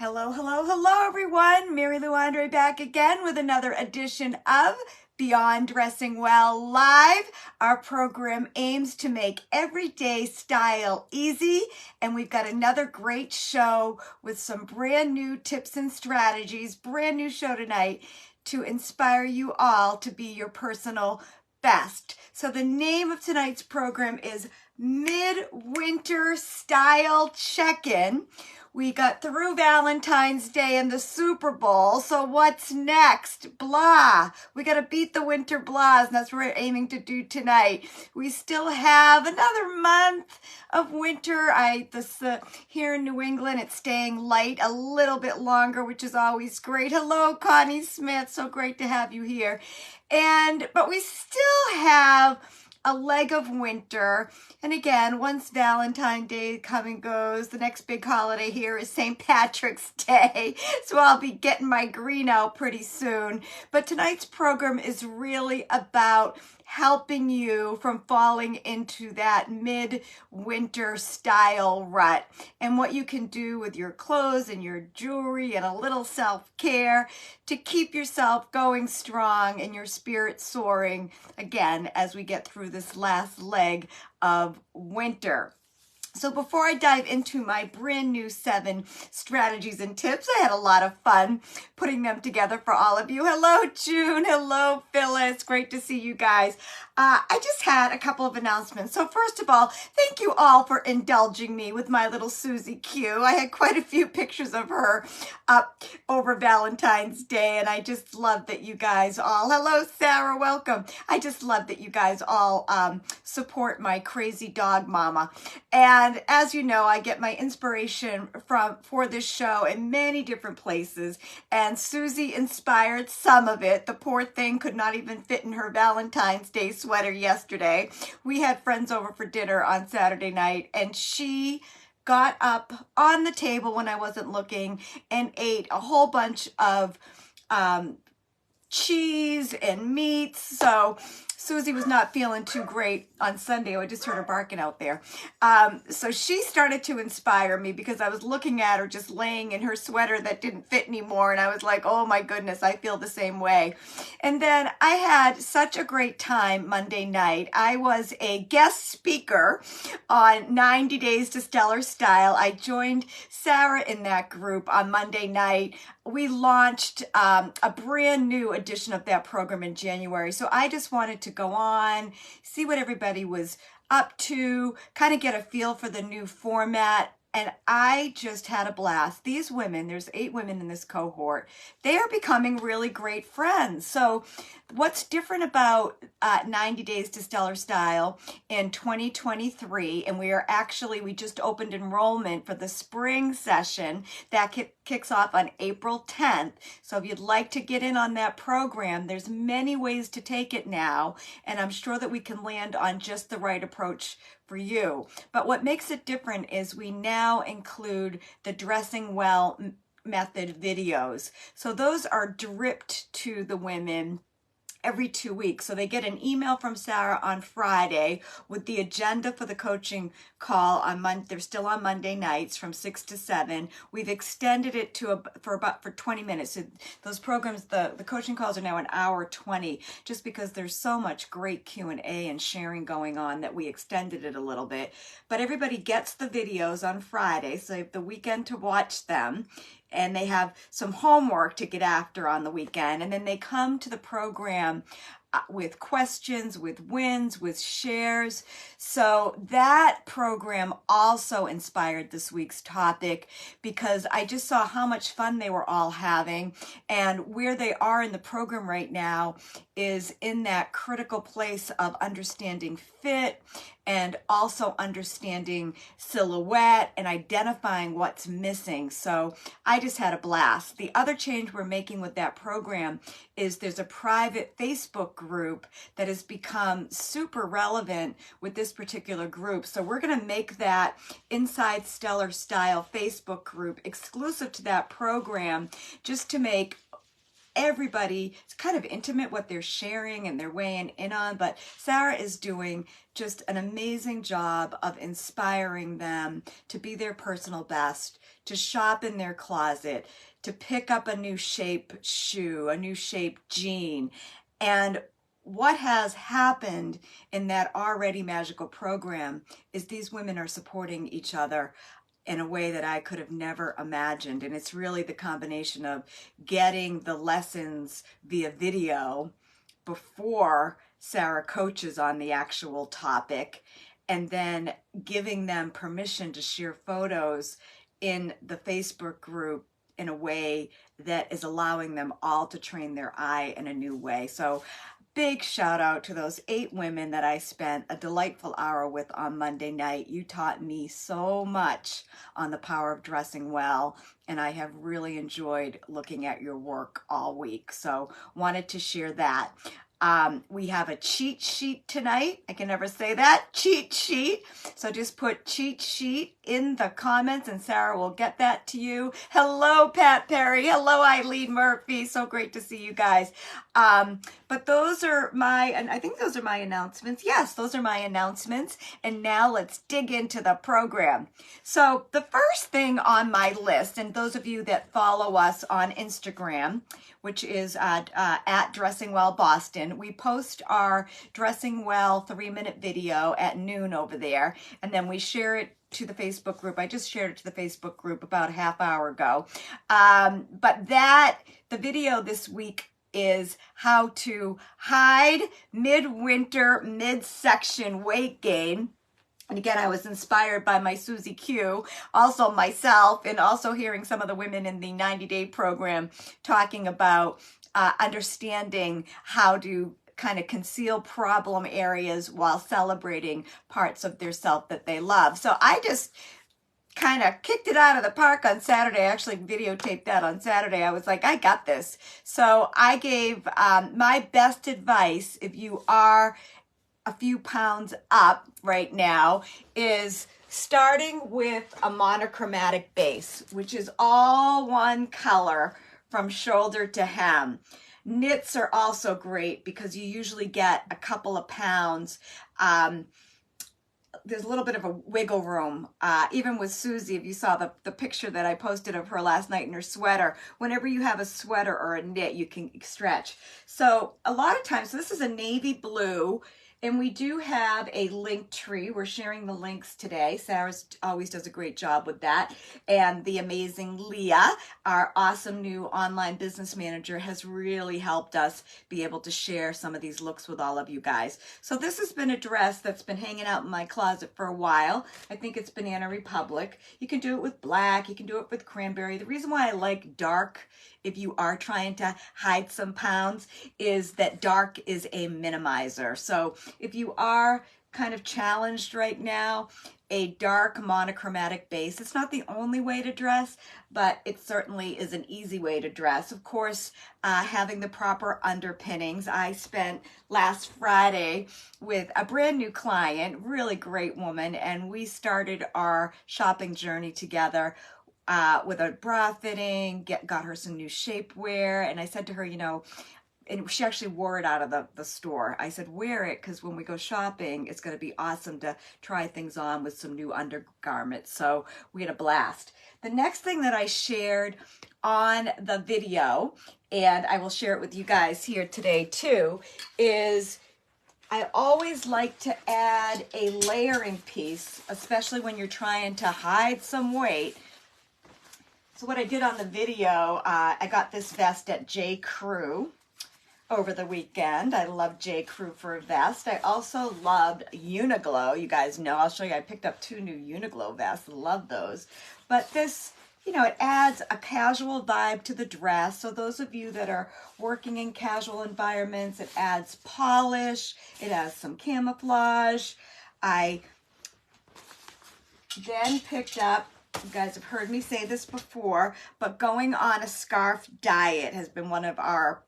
Hello, hello, hello, everyone. Mary Lou Andre back again with another edition of Beyond Dressing Well Live. Our program aims to make everyday style easy, and we've got another great show with some brand new tips and strategies, brand new show tonight to inspire you all to be your personal best. So the name of tonight's program is Midwinter Style Check-In. We got through Valentine's Day and the Super Bowl, so what's next? Blah. We got to beat the winter blahs, and that's what we're aiming to do tonight. We still have another month of winter. Here in New England, it's staying light a little bit longer, which is always great. Hello, Connie Smith. So great to have you here. But we still have a leg of winter. And again, once Valentine's Day come and goes, the next big holiday here is St. Patrick's Day. So I'll be getting my green out pretty soon. But tonight's program is really about helping you from falling into that mid-winter style rut and what you can do with your clothes and your jewelry and a little self-care to keep yourself going strong and your spirit soaring again as we get through this last leg of winter. So before I dive into my brand new 7 strategies and tips, I had a lot of fun putting them together for all of you. Hello, June. Hello, Phyllis. Great to see you guys. I just had a couple of announcements. So first of all, thank you all for indulging me with my little Susie Q. I had quite a few pictures of her up over Valentine's Day, and I just love that you guys all, hello, Sarah, welcome. I just love that you guys all support my crazy dog mama. And as you know, I get my inspiration for this show in many different places, and Susie inspired some of it. The poor thing could not even fit in her Valentine's Day sweater yesterday. We had friends over for dinner on Saturday night, and she got up on the table when I wasn't looking and ate a whole bunch of cheese and meats. So Susie was not feeling too great on Sunday. I just heard her barking out there. So she started to inspire me because I was looking at her just laying in her sweater that didn't fit anymore. And I was like, oh my goodness, I feel the same way. And then I had such a great time Monday night. I was a guest speaker on 90 Days to Stellar Style. I joined Sarah in that group on Monday night. We launched a brand new edition of that program in January. So I just wanted to go on, see what everybody was up to, kind of get a feel for the new format. And I just had a blast. These women, there's 8 women in this cohort, they are becoming really great friends. So what's different about 90 Days to Stellar Style in 2023, and we just opened enrollment for the spring session that kicks off on April 10th. So if you'd like to get in on that program, there's many ways to take it now, and I'm sure that we can land on just the right approach for you. But what makes it different is we now include the Dressing Well method videos. So those are dripped to the women every 2 weeks. So they get an email from Sarah on Friday with the agenda for the coaching call on Monday. They're still on Monday nights from 6 to 7. We've extended it for 20 minutes. So those programs, the coaching calls are now an hour 20, just because there's so much great Q&A and sharing going on that we extended it a little bit. But everybody gets the videos on Friday, so they have the weekend to watch them. And they have some homework to get after on the weekend. And then they come to the program with questions, with wins, with shares. So that program also inspired this week's topic because I just saw how much fun they were all having, and where they are in the program right now is in that critical place of understanding fit and also understanding silhouette and identifying what's missing. So I just had a blast. The other change we're making with that program is there's a private Facebook group that has become super relevant with this particular group. So we're going to make that Inside Stellar Style Facebook group exclusive to that program, just to make everybody, it's kind of intimate what they're sharing and they're weighing in on, but Sarah is doing just an amazing job of inspiring them to be their personal best, to shop in their closet, to pick up a new shape shoe, a new shape jean. And what has happened in that already magical program is these women are supporting each other in a way that I could have never imagined. And it's really the combination of getting the lessons via video before Sarah coaches on the actual topic, and then giving them permission to share photos in the Facebook group in a way that is allowing them all to train their eye in a new way. So big shout out to those 8 women that I spent a delightful hour with on Monday night. You taught me so much on the power of dressing well, and I have really enjoyed looking at your work all week. So wanted to share that. We have a cheat sheet tonight. I can never say that. Cheat sheet. So just put cheat sheet in the comments and Sarah will get that to you. Hello, Pat Perry. Hello, Eileen Murphy. So great to see you guys. But those are and I think those are my announcements. Yes, those are my announcements. And now let's dig into the program. So the first thing on my list, and those of you that follow us on Instagram, which is at Dressing Well Boston, we post our Dressing Well 3-minute video at noon over there, and then we share it to the Facebook group. I just shared it to the Facebook group about a half hour ago. But the video this week is how to hide midwinter midsection weight gain. And again, I was inspired by my Susie Q, also myself, and also hearing some of the women in the 90-day program talking about understanding how to kind of conceal problem areas while celebrating parts of their self that they love. So I just kind of kicked it out of the park on Saturday. I actually videotaped that on Saturday. I was like, I got this. So I gave my best advice, if you are a few pounds up right now, is starting with a monochromatic base, which is all one color from shoulder to hem. Knits are also great because you usually get a couple of pounds. There's a little bit of a wiggle room. Even with Susie, if you saw the picture that I posted of her last night in her sweater, whenever you have a sweater or a knit, you can stretch. So a lot of times, so this is a navy blue, and we do have a link tree. We're sharing the links today. Sarah always does a great job with that. And the amazing Leah, our awesome new online business manager, has really helped us be able to share some of these looks with all of you guys. So this has been a dress that's been hanging out in my closet for a while. I think it's Banana Republic. You can do it with black. You can do it with cranberry. The reason why I like dark, if you are trying to hide some pounds, is that dark is a minimizer. So if you are kind of challenged right now, a dark monochromatic base, it's not the only way to dress, but it certainly is an easy way to dress. Of course, having the proper underpinnings. I spent last Friday with a brand new client, really great woman, and we started our shopping journey together with a bra fitting, got her some new shapewear, and I said to her, you know, and she actually wore it out of the store. I said, wear it, because when we go shopping, it's going to be awesome to try things on with some new undergarments. So we had a blast. The next thing that I shared on the video, and I will share it with you guys here today too, is I always like to add a layering piece, especially when you're trying to hide some weight. So what I did on the video, I got this vest at J. Crew over the weekend. I love J. Crew for a vest. I also loved Uniqlo. You guys know, I'll show you, I picked up 2 new Uniqlo vests. Love those. But this, you know, it adds a casual vibe to the dress. So those of you that are working in casual environments, it adds polish. It has some camouflage. I then picked up, you guys have heard me say this before, but going on a scarf diet has been one of our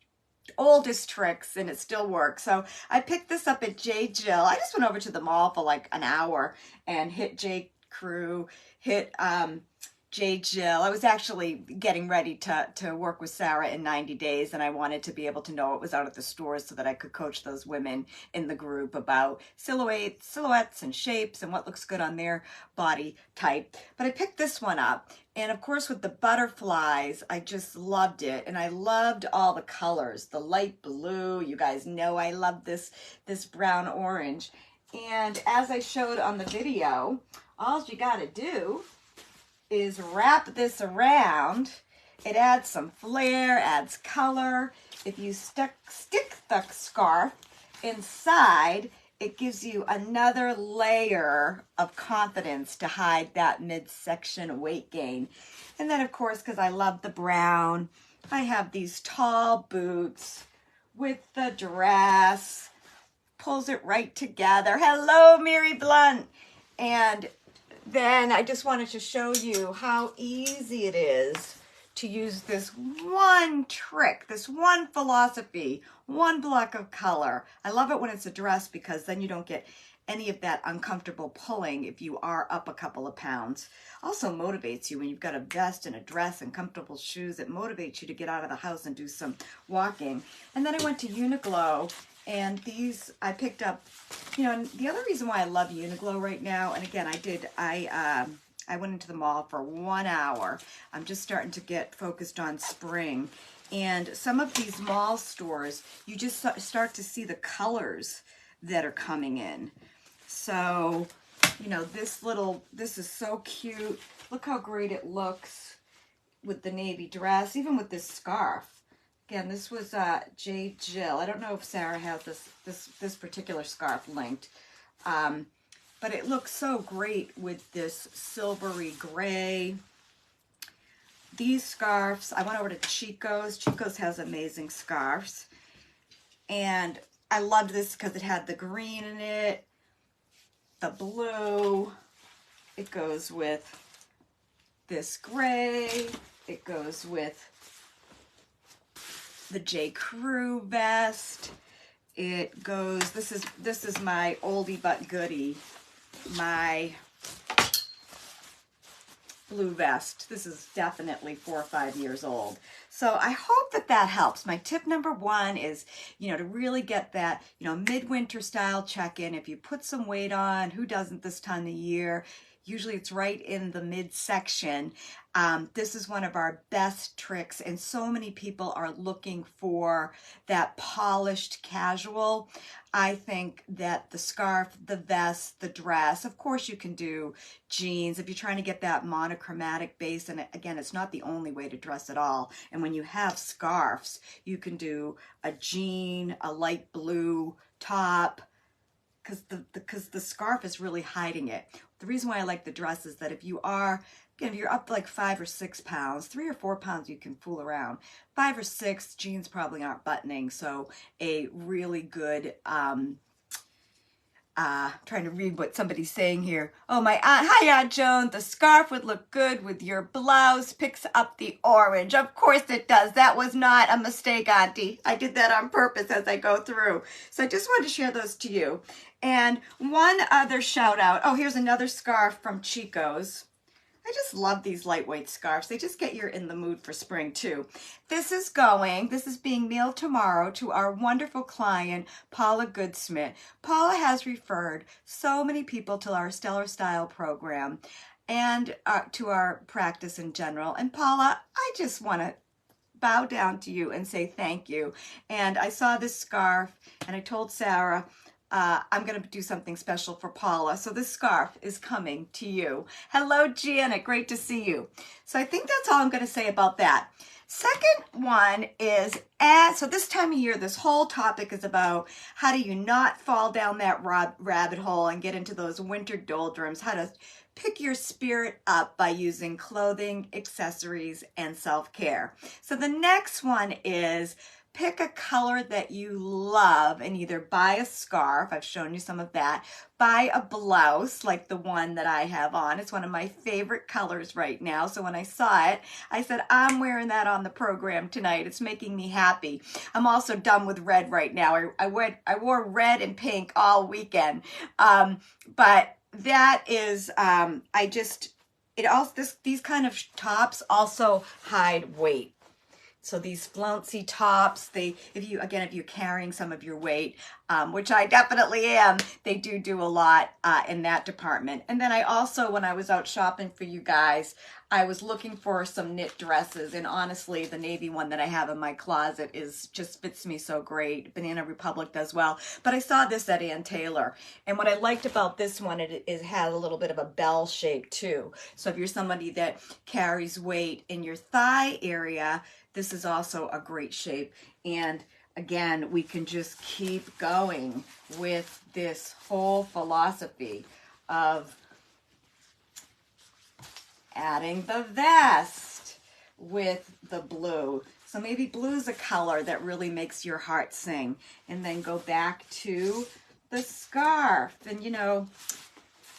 oldest tricks, and it still works. So I picked this up at J. Jill. I just went over to the mall for like an hour and hit J. Crew, hit J. Jill. I was actually getting ready to work with Sarah in 90 days, and I wanted to be able to know what was out at the stores so that I could coach those women in the group about silhouettes and shapes and what looks good on their body type. But I picked this one up, and of course with the butterflies, I just loved it, and I loved all the colors. The light blue, you guys know I love this brown orange. And as I showed on the video, all you gotta do is wrap this around. It adds some flair, adds color. If you stick the scarf inside, it gives you another layer of confidence to hide that midsection weight gain. And then of course, because I love the brown, I have these tall boots with the dress. Pulls it right together. Hello, Mary Blunt. And then I just wanted to show you how easy it is to use this one trick, this one philosophy, one block of color. I love it when it's a dress because then you don't get any of that uncomfortable pulling if you are up a couple of pounds. Also motivates you when you've got a vest and a dress and comfortable shoes. It motivates you to get out of the house and do some walking. And then I went to Uniqlo, and these I picked up, you know, and the other reason why I love Uniqlo right now, and again, I went into the mall for 1 hour. I'm just starting to get focused on spring. And some of these mall stores, you just start to see the colors that are coming in. So, you know, this is so cute. Look how great it looks with the navy dress, even with this scarf. Again, this was J. Jill. I don't know if Sarah has this particular scarf linked, but it looks so great with this silvery gray. These scarves, I went over to Chico's. Chico's has amazing scarves, and I loved this because it had the green in it, the blue. It goes with this gray. It goes with the J. Crew vest. It goes, this is my oldie but goodie, my blue vest. This is definitely 4 or 5 years old. So I hope that helps. My tip number 1 is, you know, to really get that, you know, midwinter style check-in. If you put some weight on, who doesn't this time of year? Usually it's right in the midsection. This is one of our best tricks, and so many people are looking for that polished casual. I think that the scarf, the vest, the dress, of course you can do jeans if you're trying to get that monochromatic base, and again, it's not the only way to dress at all. And when you have scarves, you can do a jean, a light blue top, because the scarf is really hiding it. The reason why I like the dress is that if you are, again, if you're up like 5 or 6 pounds, 3 or 4 pounds, you can fool around. 5 or 6, jeans probably aren't buttoning, so a really good, trying to read what somebody's saying here. Oh, my aunt, hi Aunt Joan, the scarf would look good with your blouse, picks up the orange. Of course it does. That was not a mistake, Auntie. I did that on purpose as I go through. So I just wanted to share those to you. And one other shout out. Oh, here's another scarf from Chico's. I just love these lightweight scarves. They just get you in the mood for spring too. This is being mailed tomorrow to our wonderful client, Paula Goodsmith. Paula has referred so many people to our Stellar Style program and to our practice in general. And Paula, I just want to bow down to you and say thank you. And I saw this scarf and I told Sarah, I'm going to do something special for Paula. So this scarf is coming to you. Hello, Janet. Great to see you. So I think that's all I'm going to say about that. Second one is, so this time of year, this whole topic is about how do you not fall down that rabbit hole and get into those winter doldrums, how to pick your spirit up by using clothing, accessories, and self-care. So the next one is pick a color that you love and either buy a scarf, I've shown you some of that, buy a blouse like the one that I have on. It's one of my favorite colors right now. So when I saw it, I said, I'm wearing that on the program tonight. It's making me happy. I'm also done with red right now. I wore red and pink all weekend. But that is, these kind of tops also hide weight. So these flouncy tops, if you're carrying some of your weight, which I definitely am, they do a lot in that department. And then I also, when I was out shopping for you guys, I was looking for some knit dresses, and honestly, the navy one that I have in my closet just fits me so great. Banana Republic does well, but I saw this at Ann Taylor, and what I liked about this one, it has a little bit of a bell shape too. So if you're somebody that carries weight in your thigh area, this is also a great shape. And again, we can just keep going with this whole philosophy of adding the vest with the blue. So maybe blue's a color that really makes your heart sing. And then go back to the scarf. And you know,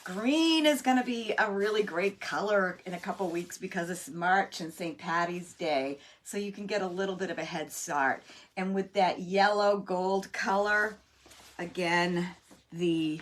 green is going to be a really great color in a couple weeks because it's March and St. Patty's Day. So you can get a little bit of a head start. And with that yellow gold color, again, the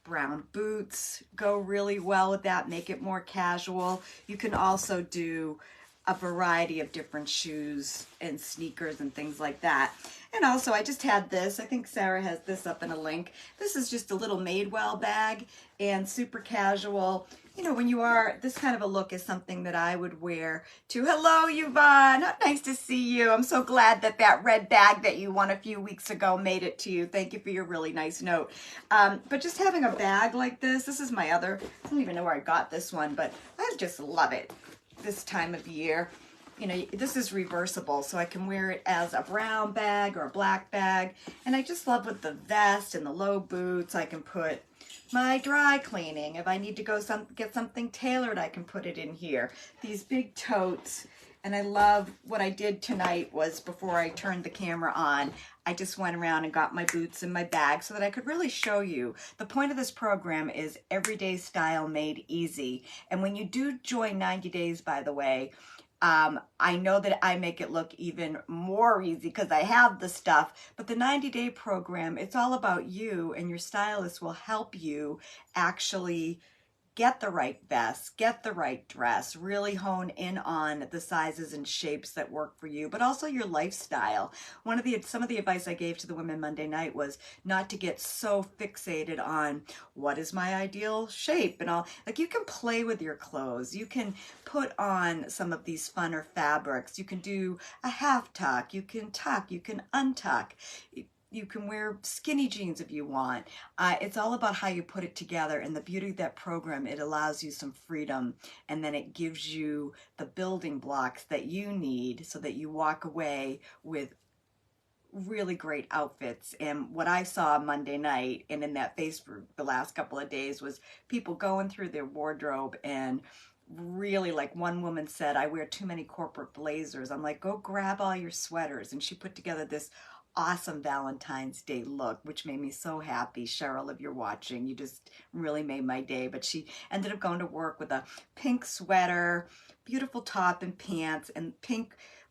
brown boots go really well with that, make it more casual. You can also do a variety of different shoes and sneakers and things like that. And also, I just had this. I think Sarah has this up in a link. This is just a little Madewell bag and super casual. You know, when you are, this kind of a look is something that I would wear to, hello, Yvonne. Nice to see you. I'm so glad that that red bag that you won a few weeks ago made it to you. Thank you for your really nice note. But just having a bag like this is my other, I don't even know where I got this one, but I just love it this time of year. You know, this is reversible, so I can wear it as a brown bag or a black bag. And I just love with the vest and the low boots, I can put my dry cleaning. If I need to go get something tailored, I can put it in here. These big totes. And I love what I did tonight was before I turned the camera on, I just went around and got my boots in my bag so that I could really show you. The point of this program is everyday style made easy. And when you do join 90 Days, by the way, I know that I make it look even more easy because I have the stuff, but the 90-day program, it's all about you, and your stylist will help you actually get the right vest, get the right dress, really hone in on the sizes and shapes that work for you, but also your lifestyle. Some of the advice I gave to the women Monday night was not to get so fixated on what is my ideal shape and all. Like, you can play with your clothes. You can put on some of these funner fabrics. You can do a half tuck. You can tuck. You can untuck. You can wear skinny jeans if you want. It's all about how you put it together, and the beauty of that program, it allows you some freedom, and then it gives you the building blocks that you need so that you walk away with really great outfits. And what I saw Monday night and in that Facebook the last couple of days was people going through their wardrobe and really, like one woman said, I wear too many corporate blazers. I'm like, go grab all your sweaters. And she put together this awesome Valentine's Day look, which made me so happy. Cheryl, if you're watching, you just really made my day. But she ended up going to work with a pink sweater, beautiful top and pants, and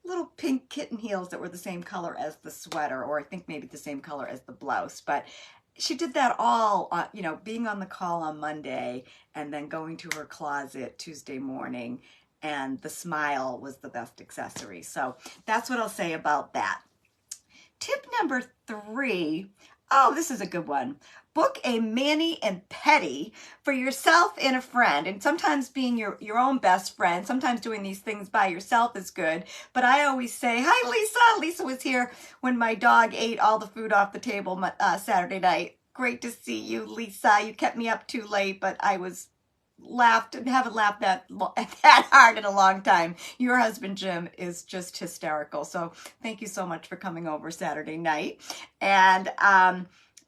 little pink kitten heels that were the same color as the sweater, or I think maybe the same color as the blouse. But she did that all, you know, being on the call on Monday and then going to her closet Tuesday morning, and the smile was the best accessory. So that's what I'll say about that. Tip number 3, oh, this is a good one. Book a mani and pedi for yourself and a friend. And sometimes being your own best friend, sometimes doing these things by yourself is good. But I always say, hi, Lisa. Lisa was here when my dog ate all the food off the table Saturday night. Great to see you, Lisa. You kept me up too late, but I haven't laughed that hard in a long time. Your husband, Jim, is just hysterical. So thank you so much for coming over Saturday night. And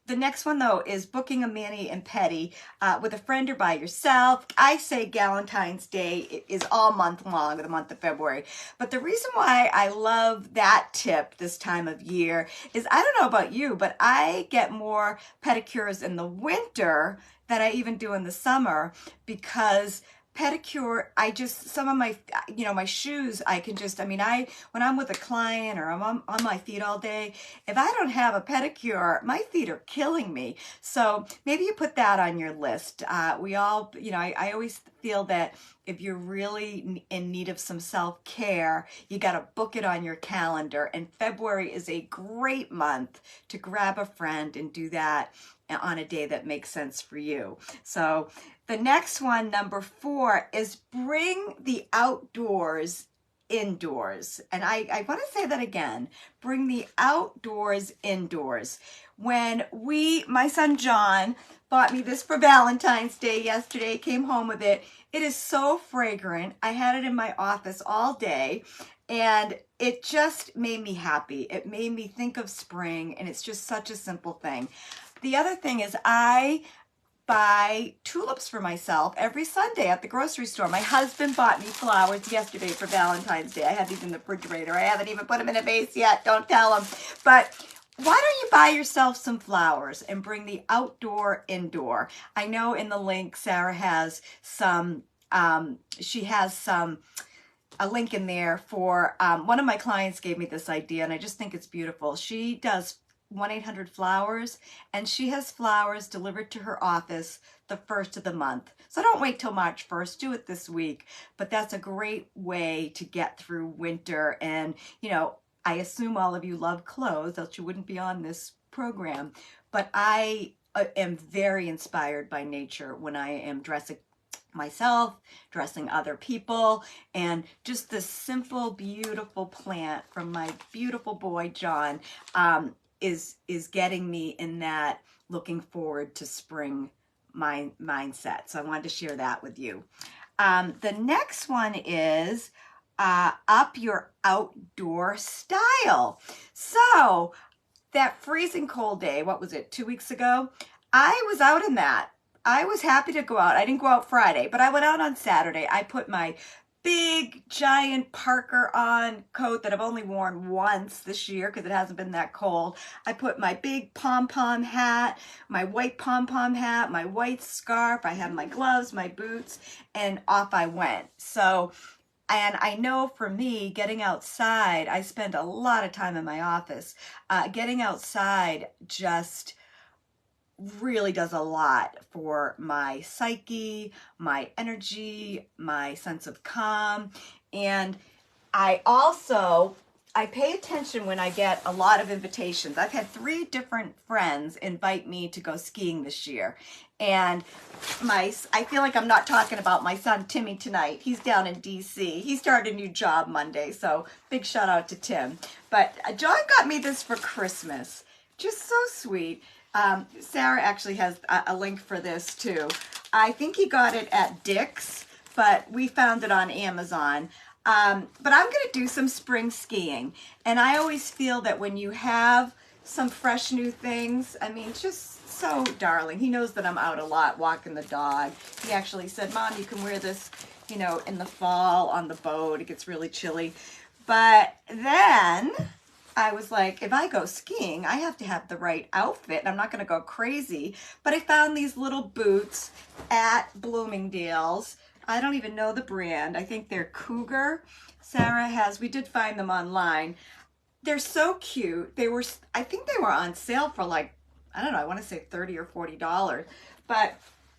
the next one, though, is booking a mani and pedi with a friend or by yourself. I say Valentine's Day is all month long, the month of February. But the reason why I love that tip this time of year is, I don't know about you, but I get more pedicures in the winter than I even do in the summer, because pedicure, some of my, my shoes, I can just, when I'm with a client or I'm on my feet all day, if I don't have a pedicure, my feet are killing me. So maybe you put that on your list. We all, I always feel that if you're really in need of some self-care, you got to book it on your calendar. And February is a great month to grab a friend and do that on a day that makes sense for you. So the next one, number 4, is bring the outdoors indoors. And I want to say that again, bring the outdoors indoors. When my son John bought me this for Valentine's Day yesterday, came home with it. It is so fragrant. I had it in my office all day and it just made me happy. It made me think of spring, and it's just such a simple thing. The other thing is I buy tulips for myself every Sunday at the grocery store. My husband bought me flowers yesterday for Valentine's Day. I have these in the refrigerator. I haven't even put them in a vase yet. Don't tell him. But why don't you buy yourself some flowers and bring the outdoor indoor? I know in the link Sarah has some, she has a link in there for, one of my clients gave me this idea and I just think it's beautiful. She does 1-800-Flowers, and she has flowers delivered to her office the 1st of the month. So don't wait till March 1st, do it this week. But that's a great way to get through winter. And, you know, I assume all of you love clothes, else you wouldn't be on this program. But I am very inspired by nature when I am dressing myself, dressing other people, and just this simple, beautiful plant from my beautiful boy, John, is getting me in that looking forward to spring mindset. So I wanted to share that with you. The next one is up your outdoor style. So that freezing cold day, what was it, 2 weeks ago? I was out in that. I was happy to go out. I didn't go out Friday, but I went out on Saturday. I put my big giant Parker on coat that I've only worn once this year because it hasn't been that cold. I put my big pom-pom hat, my white pom-pom hat, my white scarf. I have my gloves, my boots, and off I went. So, and I know for me, getting outside, I spend a lot of time in my office. Getting outside just really does a lot for my psyche, my energy, my sense of calm. And I pay attention when I get a lot of invitations. I've had 3 different friends invite me to go skiing this year. And I feel like I'm not talking about my son Timmy tonight. He's down in DC. He started a new job Monday, so big shout out to Tim. But John got me this for Christmas. Just so sweet. Sarah actually has a link for this too. I think he got it at Dick's, but we found it on Amazon. But I'm going to do some spring skiing. And I always feel that when you have some fresh new things, I mean, just so darling. He knows that I'm out a lot walking the dog. He actually said, Mom, you can wear this, you know, in the fall on the boat. It gets really chilly. But then I was like, if I go skiing, I have to have the right outfit. And I'm not going to go crazy. But I found these little boots at Bloomingdale's. I don't even know the brand. I think they're Cougar. Sarah has, we did find them online. They're so cute. They were, I think they were on sale for like, I don't know, I want to say $30 or $40. But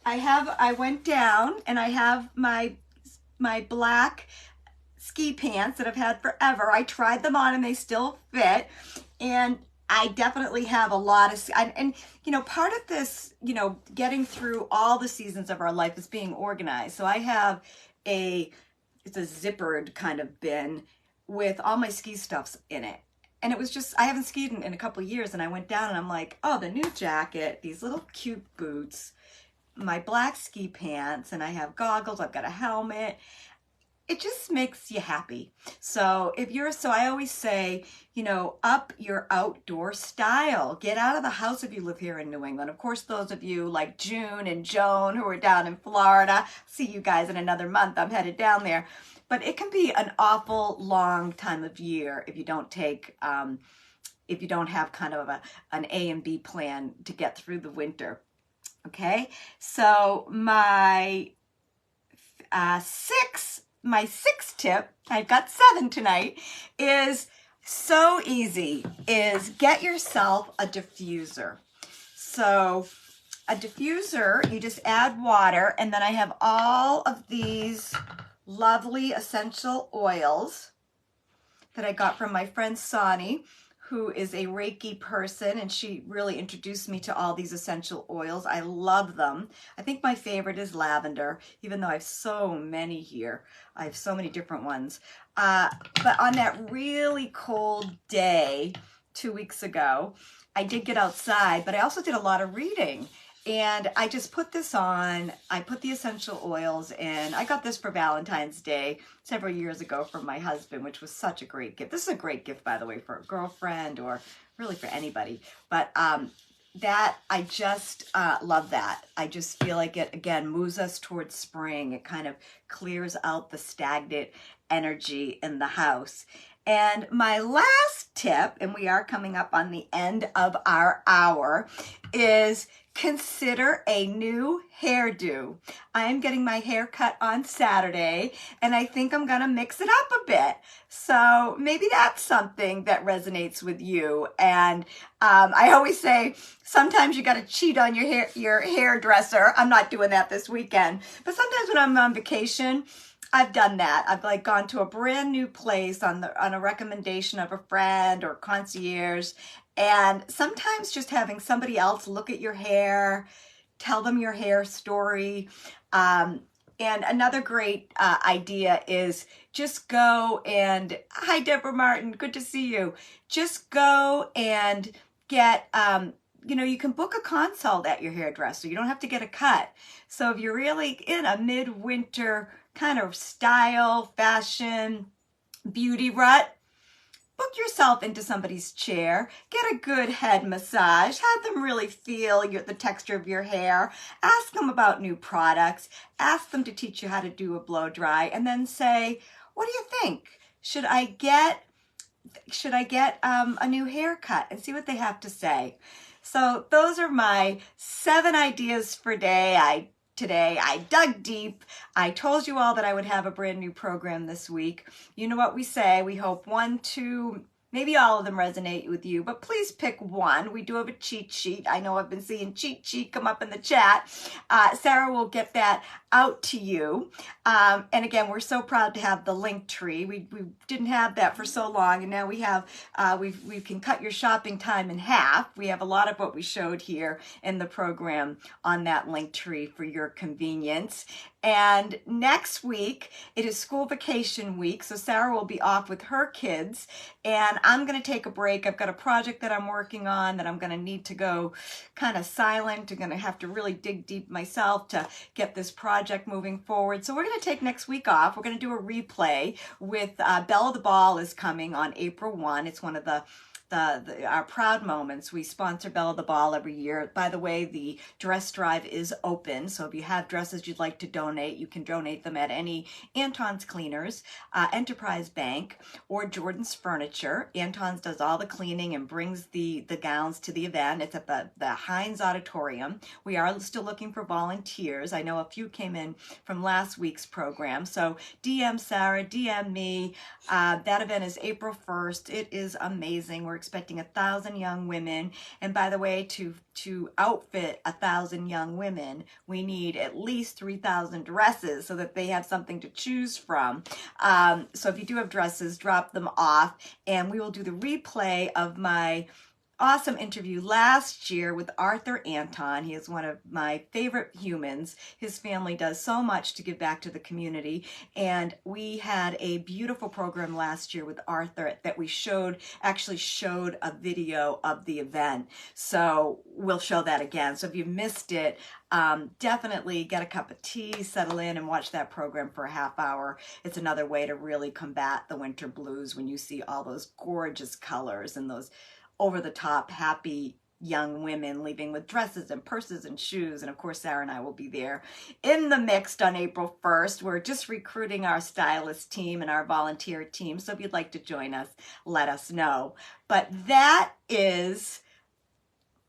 I went down and I have my black ski pants that I've had forever. I tried them on and they still fit. And I definitely have a lot of, and you know, part of this, you know, getting through all the seasons of our life is being organized. So I have it's a zippered kind of bin with all my ski stuffs in it. And it was just, I haven't skied in a couple of years, and I went down and I'm like, oh, the new jacket, these little cute boots, my black ski pants, and I have goggles, I've got a helmet. It just makes you happy. So I always say, you know, up your outdoor style. Get out of the house if you live here in New England. Of course, those of you like June and Joan who are down in Florida, see you guys in another month. I'm headed down there. But it can be an awful long time of year if you don't if you don't have kind of an A and B plan to get through the winter. Okay, so my sixth tip, I've got 7 tonight, is so easy, is get yourself a diffuser. So a diffuser, you just add water, and then I have all of these lovely essential oils that I got from my friend Sani, who is a Reiki person, and she really introduced me to all these essential oils. I love them. I think my favorite is lavender, even though I have so many here. I have so many different ones. But on that really cold day 2 weeks ago, I did get outside, but I also did a lot of reading. And I just put this on. I put the essential oils in. I got this for Valentine's Day several years ago from my husband, which was such a great gift. This is a great gift, by the way, for a girlfriend or really for anybody. But that, I just love that. I just feel like it, again, moves us towards spring. It kind of clears out the stagnant energy in the house. And my last tip, and we are coming up on the end of our hour, is consider a new hairdo. I am getting my hair cut on Saturday, and I think I'm gonna mix it up a bit. So maybe that's something that resonates with you. And I always say, sometimes you gotta cheat on your hairdresser. I'm not doing that this weekend, but sometimes when I'm on vacation, I've done that. I've like gone to a brand new place on a recommendation of a friend or concierge, and sometimes just having somebody else look at your hair, tell them your hair story. And another great idea is just go and, hi Deborah Martin, good to see you. Just go and get, you can book a consult at your hairdresser. You don't have to get a cut. So if you're really in a midwinter kind of style, fashion, beauty rut, book yourself into somebody's chair, get a good head massage, have them really feel the texture of your hair, ask them about new products, ask them to teach you how to do a blow dry, and then say, what do you think? Should I get a new haircut? And see what they have to say. So those are my 7 ideas for today. I dug deep. I told you all that I would have a brand new program this week. You know what we say. We hope 1, 2, maybe all of them resonate with you, but please pick one. We do have a cheat sheet. I know I've been seeing cheat sheet come up in the chat. Sarah will get that out to you. And again, we're so proud to have the link tree. We didn't have that for so long, and now we have, we can cut your shopping time in half. We have a lot of what we showed here in the program on that link tree for your convenience. And next week, it is school vacation week, so Sarah will be off with her kids, and I'm going to take a break. I've got a project that I'm working on that I'm going to need to go kind of silent. I'm going to have to really dig deep myself to get this project moving forward. So we're going to take next week off. We're going to do a replay with Bella the Ball is coming on April 1. It's one of our proud moments. We sponsor Bella the Ball every year. By the way, the dress drive is open, so if you have dresses you'd like to donate, you can donate them at any Anton's Cleaners, Enterprise Bank, or Jordan's Furniture. Anton's does all the cleaning and brings the gowns to the event. It's at the Heinz Auditorium. We are still looking for volunteers. I know a few came in from last week's program, so DM Sarah, DM me. That event is April 1st. It is amazing. We're expecting 1,000 young women, and by the way, to outfit 1,000 young women, we need at least 3,000 dresses so that they have something to choose from. So if you do have dresses, drop them off, and we will do the replay of my awesome interview last year with Arthur Anton. He is one of my favorite humans. His family does so much to give back to the community, and we had a beautiful program last year with Arthur that we actually showed a video of the event. So we'll show that again. So if you missed it, definitely get a cup of tea, settle in, and watch that program for a half hour. It's another way to really combat the winter blues when you see all those gorgeous colors and those over-the-top happy young women leaving with dresses and purses and shoes. And of course, Sarah and I will be there in the mix on April 1st. We're just recruiting our stylist team and our volunteer team. So if you'd like to join us, let us know. But that is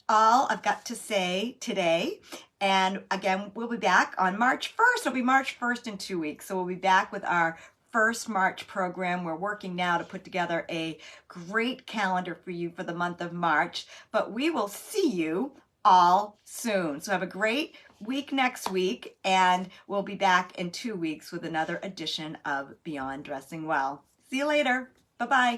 all I've got to say today. And again, we'll be back on March 1st. It'll be March 1st in 2 weeks. So we'll be back with our first March program. We're working now to put together a great calendar for you for the month of March, but we will see you all soon. So have a great week next week, and we'll be back in 2 weeks with another edition of Beyond Dressing Well. See you later. Bye-bye.